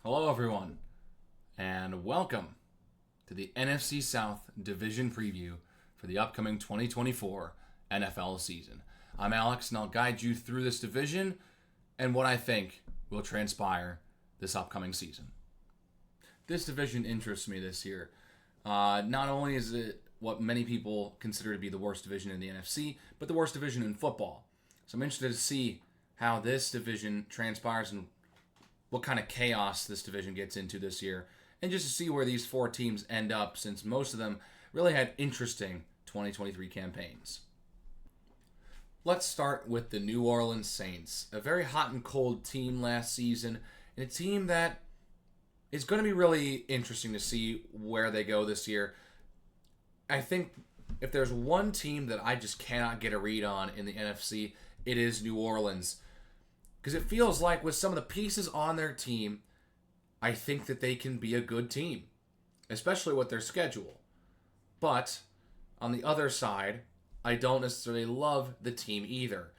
Hello, everyone, and welcome to the NFC South Division Preview for the upcoming 2024 NFL season. I'm Alex, and I'll guide you through this division and what I think will transpire this upcoming season. This division interests me this year. Not only is it what many people consider to be the worst division in the NFC, but the worst division in football. So I'm interested to see how this division transpires and what kind of chaos this division gets into this year, and just to see where these four teams end up, since most of them really had interesting 2023 campaigns. Let's start with the New Orleans Saints, a very hot and cold team last season, and a team that is going to be really interesting to see where they go this year. I think if there's one team that I just cannot get a read on in the NFC, it is New Orleans. Because it feels like with some of the pieces on their team, I think that they can be a good team, especially with their schedule. But on the other side, I don't necessarily love the team either.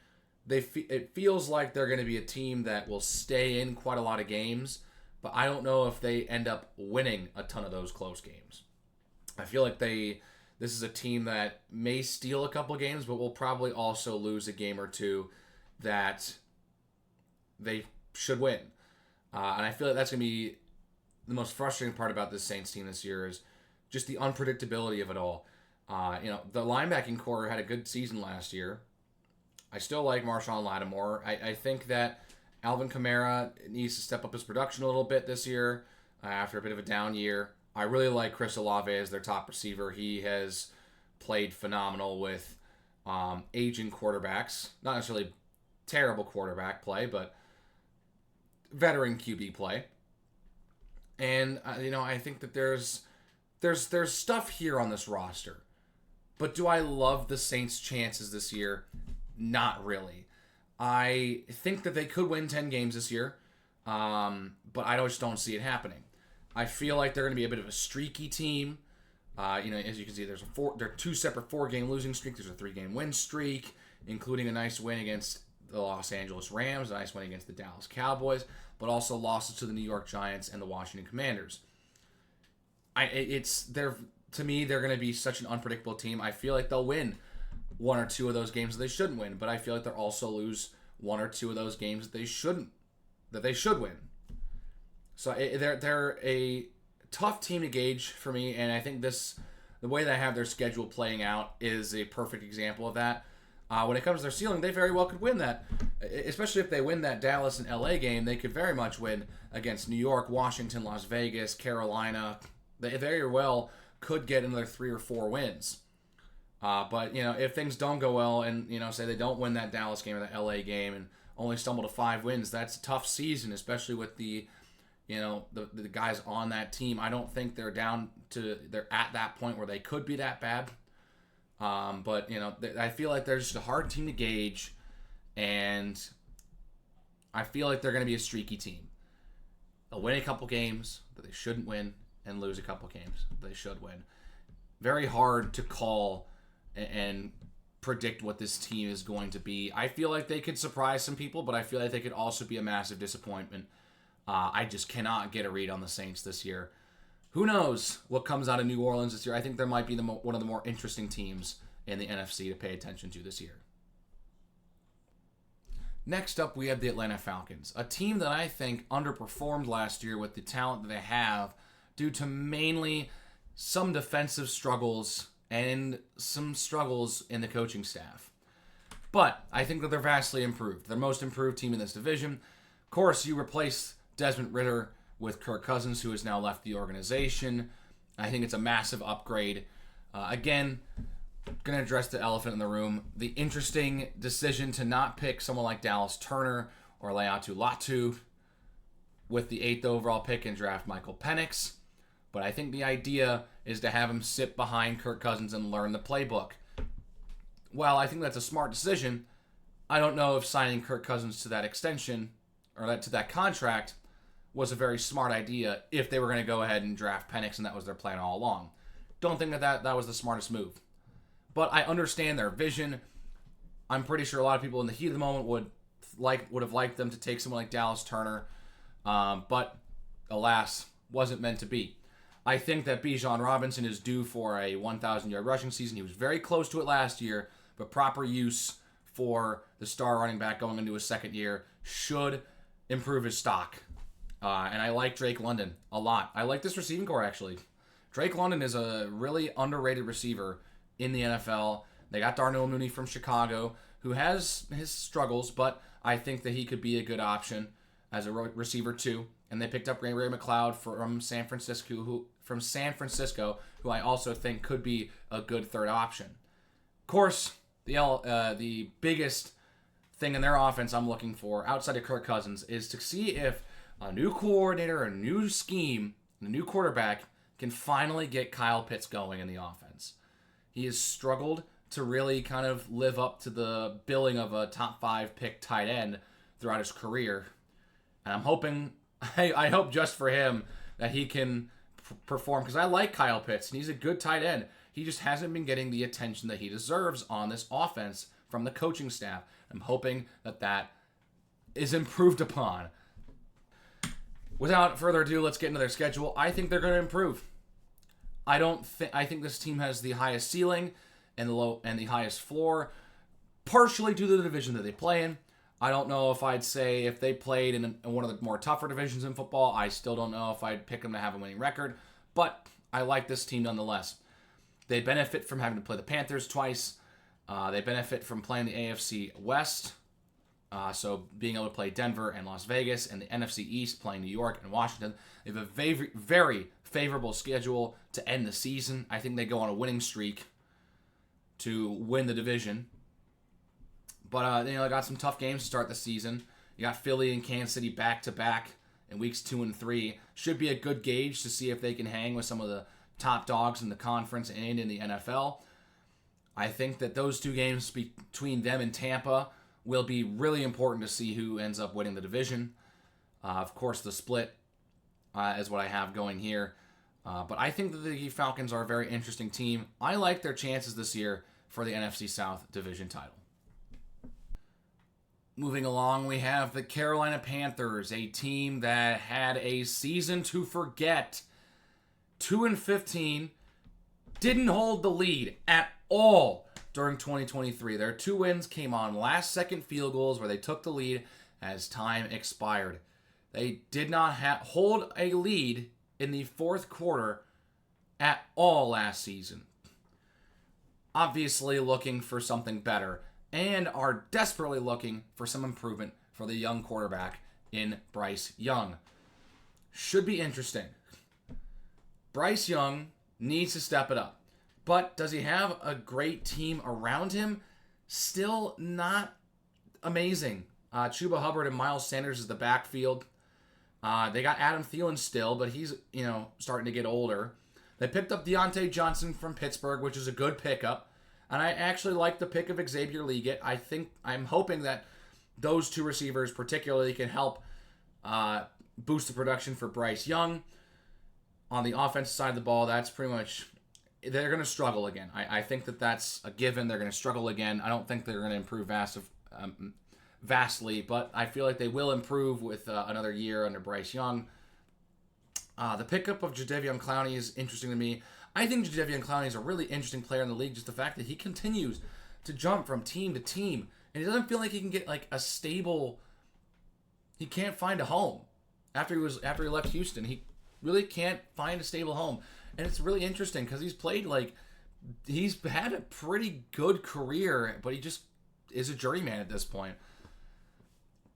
It feels like they're going to be a team that will stay in quite a lot of games, but I don't know if they end up winning a ton of those close games. I feel like this is a team that may steal a couple games, but will probably also lose a game or two that they should win. And I feel like that's going to be the most frustrating part about this Saints team this year is just the unpredictability of it all. The linebacking core had a good season last year. I still like Marshawn Lattimore. I think that Alvin Kamara needs to step up his production a little bit this year after a bit of a down year. I really like Chris Olave as their top receiver. He has played phenomenal with aging quarterbacks. Not necessarily terrible quarterback play, but veteran QB play. And I think that there's stuff here on this roster. But do I love the Saints' chances this year? Not really. I think that they could win 10 games this year, but I just don't see it happening. I feel like they're going to be a bit of a streaky team. As you can see, there are two separate 4-game losing streaks. There's a 3-game win streak, including a nice win against the Los Angeles Rams, a nice win against the Dallas Cowboys, but also losses to the New York Giants and the Washington Commanders. To me, they're going to be such an unpredictable team. I feel like they'll win one or two of those games that they shouldn't win, but I feel like they'll also lose one or two of those games that they should win. So they're a tough team to gauge for me, and I think the way they have their schedule playing out is a perfect example of that. When it comes to their ceiling, they very well could win that. Especially if they win that Dallas and LA game, they could very much win against New York, Washington, Las Vegas, Carolina. They very well could get another 3 or 4 wins. But if things don't go well and, say they don't win that Dallas game or that LA game and only stumble to 5 wins, that's a tough season, especially with the guys on that team. I don't think they're at that point where they could be that bad. But I feel like they're just a hard team to gauge, and I feel like they're going to be a streaky team. They'll win a couple games that they shouldn't win and lose a couple games that they should win. Very hard to call and predict what this team is going to be. I feel like they could surprise some people, but I feel like they could also be a massive disappointment. I just cannot get a read on the Saints this year. Who knows what comes out of New Orleans this year? I think there might be one of the more interesting teams in the NFC to pay attention to this year. Next up, we have the Atlanta Falcons, a team that I think underperformed last year with the talent that they have due to mainly some defensive struggles and some struggles in the coaching staff. But I think that they're vastly improved. They're the most improved team in this division. Of course, you replace Desmond Ridder with Kirk Cousins, who has now left the organization. I think it's a massive upgrade. Again, going to address the elephant in the room. The interesting decision to not pick someone like Dallas Turner or Laiatu Latu with the 8th overall pick and draft Michael Penix. But I think the idea is to have him sit behind Kirk Cousins and learn the playbook. Well, I think that's a smart decision. I don't know if signing Kirk Cousins to that extension or to that contract was a very smart idea if they were going to go ahead and draft Penix and that was their plan all along. Don't think that was the smartest move. But I understand their vision. I'm pretty sure a lot of people in the heat of the moment would have liked them to take someone like Dallas Turner. But alas, wasn't meant to be. I think that Bijan Robinson is due for a 1,000-yard rushing season. He was very close to it last year, but proper use for the star running back going into his second year should improve his stock. And I like Drake London a lot. I like this receiving core, actually. Drake London is a really underrated receiver in the NFL. They got Darnell Mooney from Chicago, who has his struggles, but I think that he could be a good option as a receiver too. And they picked up Ray McLeod from San Francisco, who I also think could be a good third option. Of course, the biggest thing in their offense I'm looking for, outside of Kirk Cousins, is to see if a new coordinator, a new scheme, and a new quarterback can finally get Kyle Pitts going in the offense. He has struggled to really kind of live up to the billing of a top 5 pick tight end throughout his career. And I'm hoping, I hope just for him, that he can perform, because I like Kyle Pitts, and he's a good tight end. He just hasn't been getting the attention that he deserves on this offense from the coaching staff. I'm hoping that that is improved upon. Without further ado, let's get into their schedule. I think they're going to improve. I think this team has the highest ceiling and the highest floor, partially due to the division that they play in. I don't know if I'd say if they played in one of the more tougher divisions in football, I still don't know if I'd pick them to have a winning record, but I like this team nonetheless. They benefit from having to play the Panthers twice. They benefit from playing the AFC West, so being able to play Denver and Las Vegas, and the NFC East playing New York and Washington. They have a very, very favorable schedule to end the season. I think they go on a winning streak to win the division. But they got some tough games to start the season. You got Philly and Kansas City back-to-back in weeks 2 and 3. Should be a good gauge to see if they can hang with some of the top dogs in the conference and in the NFL. I think that those 2 games between them and Tampa will be really important to see who ends up winning the division. Of course, the split is what I have going here. But I think that the Falcons are a very interesting team. I like their chances this year for the NFC South division title. Moving along, we have the Carolina Panthers, a team that had a season to forget. 2-15, didn't hold the lead at all during 2023. Their 2 wins came on last-second field goals where they took the lead as time expired. They did not hold a lead in the fourth quarter at all last season. Obviously looking for something better, and are desperately looking for some improvement for the young quarterback in Bryce Young. Should be interesting. Bryce Young needs to step it up. But does he have a great team around him? Still not amazing. Chuba Hubbard and Miles Sanders is the backfield. They got Adam Thielen still, but he's starting to get older. They picked up Deontay Johnson from Pittsburgh, which is a good pickup. And I actually like the pick of Xavier Legette. I'm hoping that those 2 receivers particularly can help boost the production for Bryce Young. On the offensive side of the ball, that's pretty much, they're going to struggle again. I think that that's a given. They're going to struggle again. I don't think they're going to improve vastly, but I feel like they will improve with another year under Bryce Young. The pickup of Jadeveon Clowney is interesting to me. I think Jadeveon Clowney is a really interesting player in the league, just the fact that he continues to jump from team to team, and he doesn't feel like he can get like a stable. He can't find a home after he left Houston. He really can't find a stable home, and it's really interesting because he's had a pretty good career, but he just is a journeyman at this point.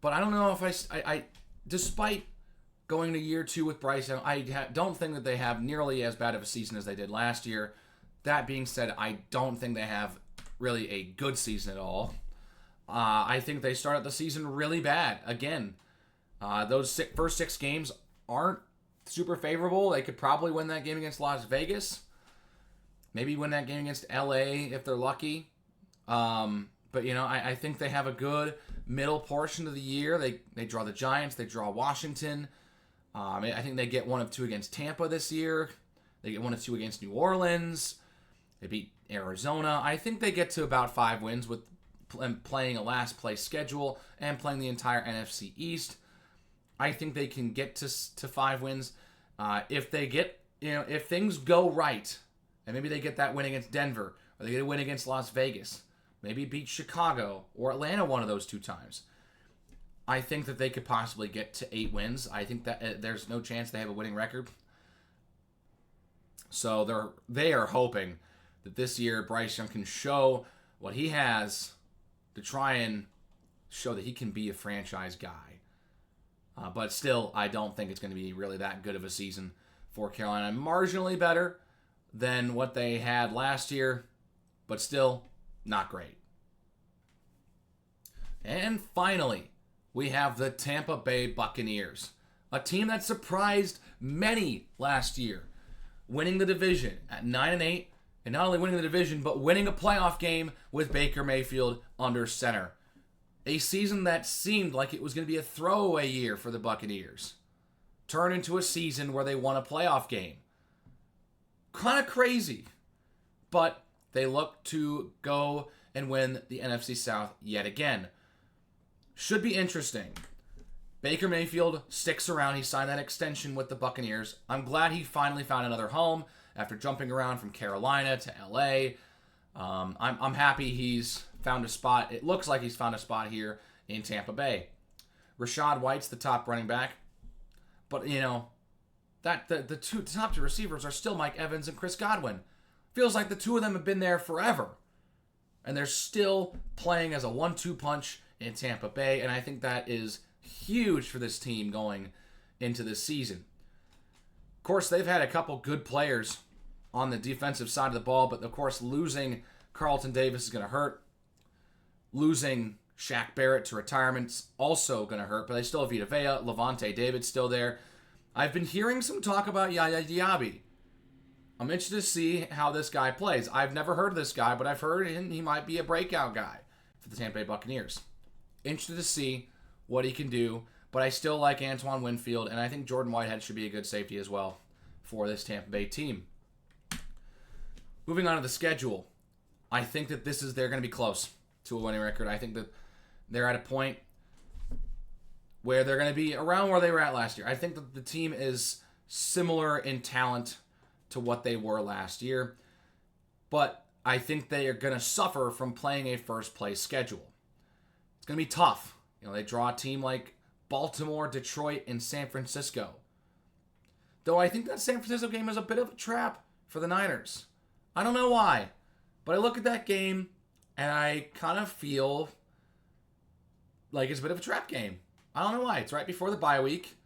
But I don't know if I despite going to year 2 with Bryce Young, I don't think that they have nearly as bad of a season as they did last year. That being said, I don't think they have really a good season at all. I think they started the season really bad. Again, those first 6 games aren't super favorable. They could probably win that game against Las Vegas. Maybe win that game against LA if they're lucky. But, I think they have a good middle portion of the year. They draw the Giants. They draw Washington. I think they get 1 of 2 against Tampa this year. They get 1 of 2 against New Orleans. They beat Arizona. I think they get to about 5 wins with playing a last place schedule and playing the entire NFC East. I think they can get to 5 wins. If they get, if things go right, and maybe they get that win against Denver, or they get a win against Las Vegas, maybe beat Chicago or Atlanta one of those 2 times, I think that they could possibly get to 8 wins. I think that there's no chance they have a winning record. So they are hoping that this year Bryce Young can show what he has to try and show that he can be a franchise guy. But still, I don't think it's going to be really that good of a season for Carolina. Marginally better than what they had last year, but still not great. And finally, we have the Tampa Bay Buccaneers, a team that surprised many last year, winning the division at 9-8, and not only winning the division, but winning a playoff game with Baker Mayfield under center. A season that seemed like it was going to be a throwaway year for the Buccaneers turned into a season where they won a playoff game. Kind of crazy, but they look to go and win the NFC South yet again. Should be interesting. Baker Mayfield sticks around. He signed that extension with the Buccaneers. I'm glad he finally found another home after jumping around from Carolina to LA. I'm happy he's found a spot. It looks like he's found a spot here in Tampa Bay. Rachaad White's the top running back, but that the top 2 receivers are still Mike Evans and Chris Godwin. Feels like the 2 of them have been there forever, and they're still playing as a 1-2 punch in Tampa Bay, and I think that is huge for this team going into this season. Of course, they've had a couple good players on the defensive side of the ball, but of course, losing Carlton Davis is going to hurt. Losing Shaq Barrett to retirement's also going to hurt, but they still have Vita Vea, Levante David's still there. I've been hearing some talk about Yaya Diaby. I'm interested to see how this guy plays. I've never heard of this guy, but I've heard he might be a breakout guy for the Tampa Bay Buccaneers. Interested to see what he can do, but I still like Antoine Winfield, and I think Jordan Whitehead should be a good safety as well for this Tampa Bay team. Moving on to the schedule, I think that they're going to be close to a winning record. I think that they're at a point where they're going to be around where they were at last year. I think that the team is similar in talent to what they were last year, but I think they are going to suffer from playing a first-place schedule. It's going to be tough. They draw a team like Baltimore, Detroit, and San Francisco. Though I think that San Francisco game is a bit of a trap for the Niners. I don't know why, but I look at that game and I kind of feel like it's a bit of a trap game. I don't know why. It's right before the bye week.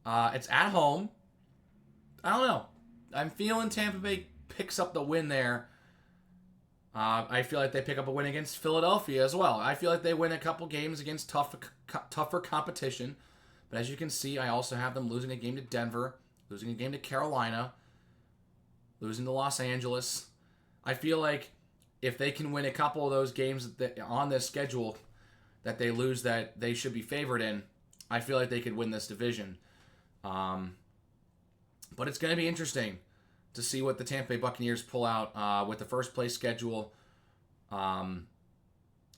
It's at home. I don't know. I'm feeling Tampa Bay picks up the win there. I feel like they pick up a win against Philadelphia as well. I feel like they win a couple games against tougher competition. But as you can see, I also have them losing a game to Denver, losing a game to Carolina, losing to Los Angeles. I feel like if they can win a couple of those games on this schedule that they lose that they should be favored in, I feel like they could win this division. But it's going to be interesting to see what the Tampa Bay Buccaneers pull out with the first place schedule. I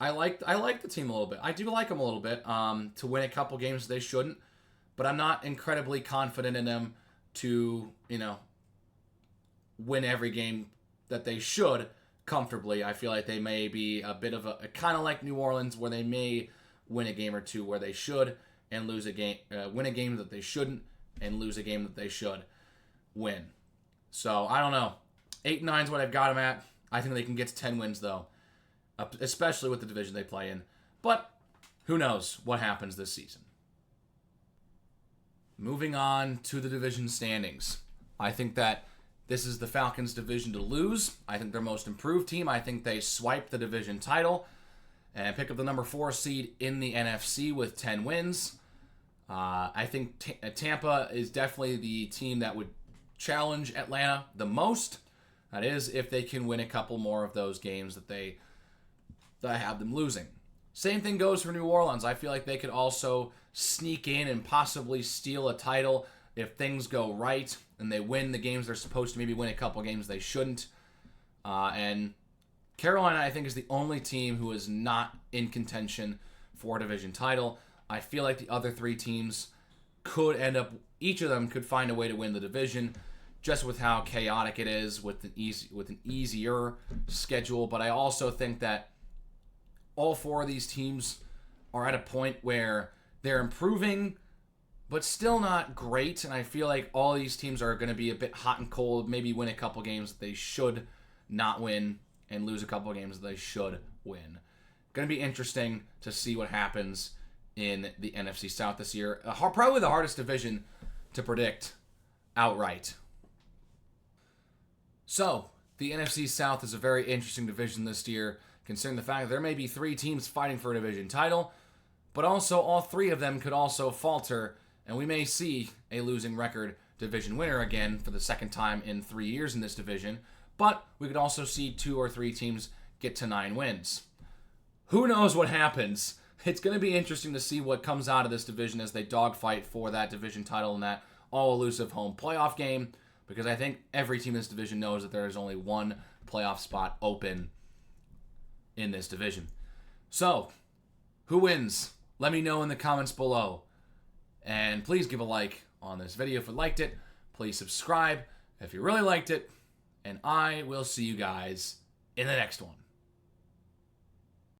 like the team a little bit. I do like them a little bit to win a couple games they shouldn't, but I'm not incredibly confident in them to win every game that they should comfortably. I feel like they may be a bit of a kind of like New Orleans, where they may win a game or two where they should and lose a game, win a game that they shouldn't and lose a game that they should win. So, I don't know. 8-9 is what I've got them at. I think they can get to 10 wins, though, especially with the division they play in. But who knows what happens this season. Moving on to the division standings. I think that this is the Falcons' division to lose. I think their most improved team. I think they swipe the division title and pick up the number 4 seed in the NFC with 10 wins. I think Tampa is definitely the team that would challenge Atlanta the most. That is, if they can win a couple more of those games that have them losing. Same thing goes for New Orleans. I feel like they could also sneak in and possibly steal a title if things go right and they win the games they're supposed to, maybe win a couple games they shouldn't. And Carolina, I think, is the only team who is not in contention for a division title. I feel like the other 3 teams could end up, each of them could find a way to win the division, just with how chaotic it is with an easier schedule. But I also think that all four of these teams are at a point where they're improving, but still not great. And I feel like all these teams are going to be a bit hot and cold, maybe win a couple games that they should not win and lose a couple games that they should win. Going to be interesting to see what happens in the NFC South this year. Probably the hardest division to predict outright. So, the NFC South is a very interesting division this year, considering the fact that there may be 3 teams fighting for a division title, but also all 3 of them could also falter, and we may see a losing record division winner again for the second time in 3 years in this division, but we could also see 2 or 3 teams get to 9 wins. Who knows what happens? It's going to be interesting to see what comes out of this division as they dogfight for that division title in that all-elusive home playoff game, because I think every team in this division knows that there is only one playoff spot open in this division. So, who wins? Let me know in the comments below. And please give a like on this video if you liked it. Please subscribe if you really liked it. And I will see you guys in the next one.